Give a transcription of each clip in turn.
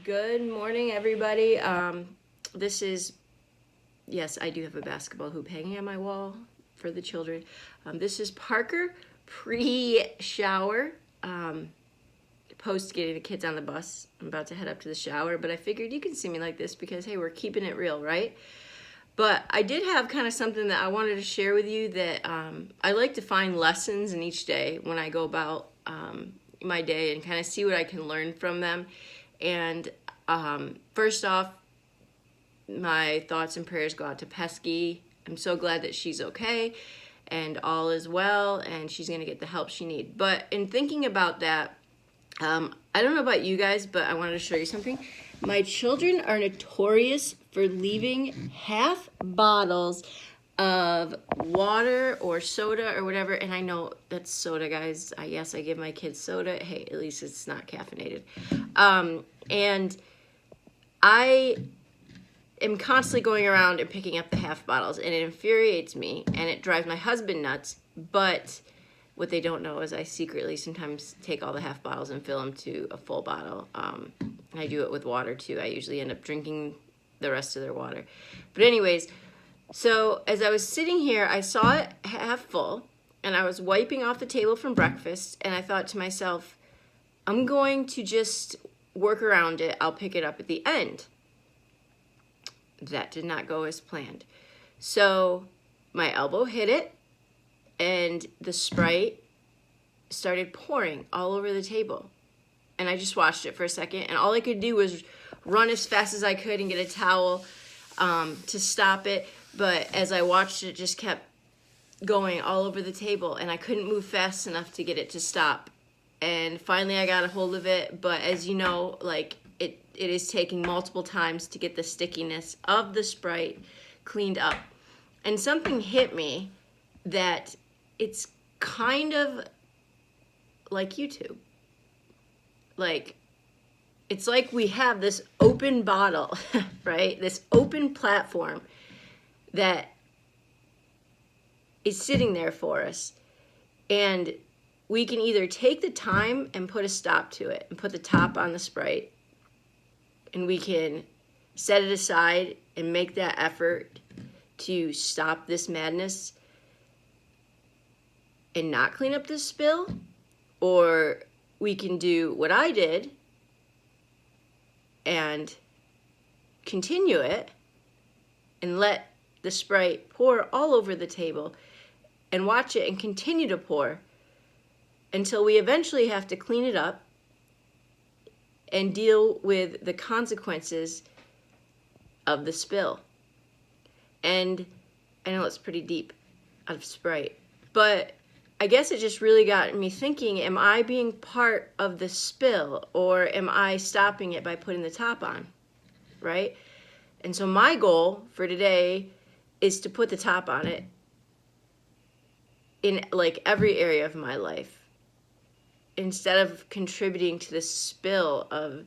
Good morning, everybody. This is, yes, I do have a basketball hoop hanging on my wall for the children. This is Parker pre-shower, post getting the kids on the bus. I'm about to head up to the shower, but I figured you can see me like this because, hey, we're keeping it real, right? But I did have kind of something that I wanted to share with you that I like to find lessons in each day when I go about my day and kind of see what I can learn from them. And first off, my thoughts and prayers go out to Pesky. I'm so glad that she's okay and all is well and she's going to get the help she needs. But in thinking about that, I don't know about you guys, but I wanted to show you something. My children are notorious for leaving half bottles of water or soda or whatever. And I know that's soda, guys. Yes, I give my kids soda. Hey, at least it's not caffeinated. And I am constantly going around and picking up the half bottles, and it infuriates me, and it drives my husband nuts. But what they don't know is I secretly sometimes take all the half bottles and fill them to a full bottle. I do it with water too. I usually end up drinking the rest of their water. But anyways, so as I was sitting here, I saw it half full, and I was wiping off the table from breakfast, and I thought to myself, I'm going to just work around it. I'll pick it up at the end. That did not go as planned. So my elbow hit it, and the Sprite started pouring all over the table. And I just watched it for a second, and all I could do was run as fast as I could and get a towel to stop it. But as I watched it, it just kept going all over the table, and I couldn't move fast enough to get it to stop. And finally I got a hold of it, but as you know, like it is taking multiple times to get the stickiness of the Sprite cleaned up. And something hit me that it's kind of like YouTube. Like, it's like we have this open bottle, right? This open platform that is sitting there for us. And we can either take the time and put a stop to it and put the top on the Sprite, and we can set it aside and make that effort to stop this madness and not clean up this spill, or we can do what I did and continue it and let the Sprite pour all over the table and watch it and continue to pour until we eventually have to clean it up and deal with the consequences of the spill. And I know it's pretty deep out of Sprite, but I guess it just really got me thinking, am I being part of the spill, or am I stopping it by putting the top on, right? And so my goal for today is to put the top on it in like every area of my life, instead of contributing to the spill of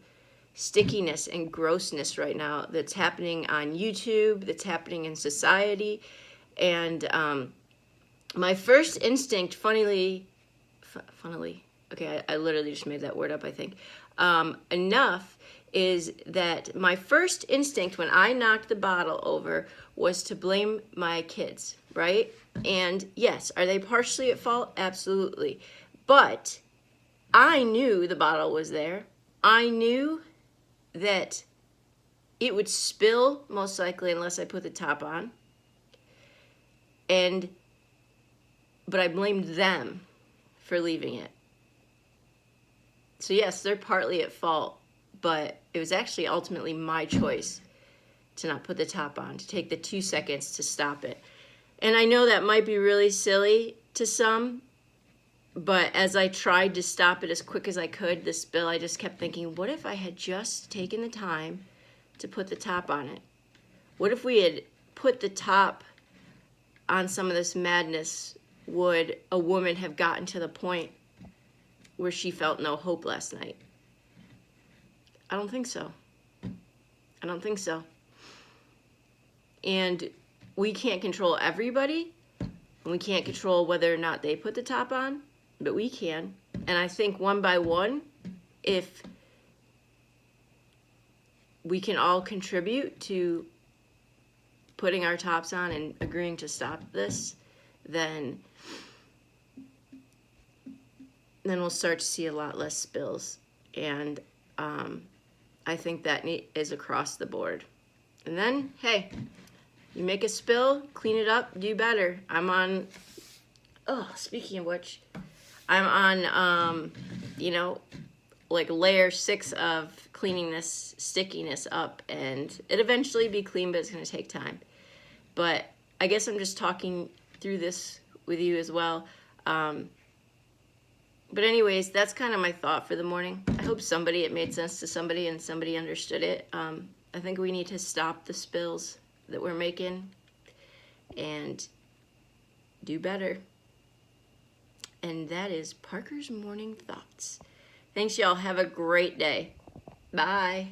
stickiness and grossness right now that's happening on YouTube, that's happening in society. And my first instinct, funnily, okay, I literally just made that word up, I think, enough, is that my first instinct when I knocked the bottle over was to blame my kids, right? And yes, are they partially at fault? Absolutely. But I knew the bottle was there. I knew that it would spill most likely unless I put the top on. But I blamed them for leaving it. So yes, they're partly at fault, but it was actually ultimately my choice to not put the top on, to take the 2 seconds to stop it. And I know that might be really silly to some, but as I tried to stop it as quick as I could, the spill, I just kept thinking, what if I had just taken the time to put the top on it? What if we had put the top on some of this madness? Would a woman have gotten to the point where she felt no hope last night? I don't think so. I don't think so. And we can't control everybody, and we can't control whether or not they put the top on, but we can. And I think one by one, if we can all contribute to putting our tops on and agreeing to stop this, then we'll start to see a lot less spills. And I think that is across the board. And then, hey, you make a spill, clean it up, do better. I'm on, speaking of which, I'm on, like layer 6 of cleaning this stickiness up, and it eventually be clean, but it's going to take time. But I guess I'm just talking through this with you as well. But anyways, that's kind of my thought for the morning. I hope it made sense to somebody and somebody understood it. I think we need to stop the spills that we're making and do better. And that is Parker's Morning Thoughts. Thanks, y'all. Have a great day. Bye.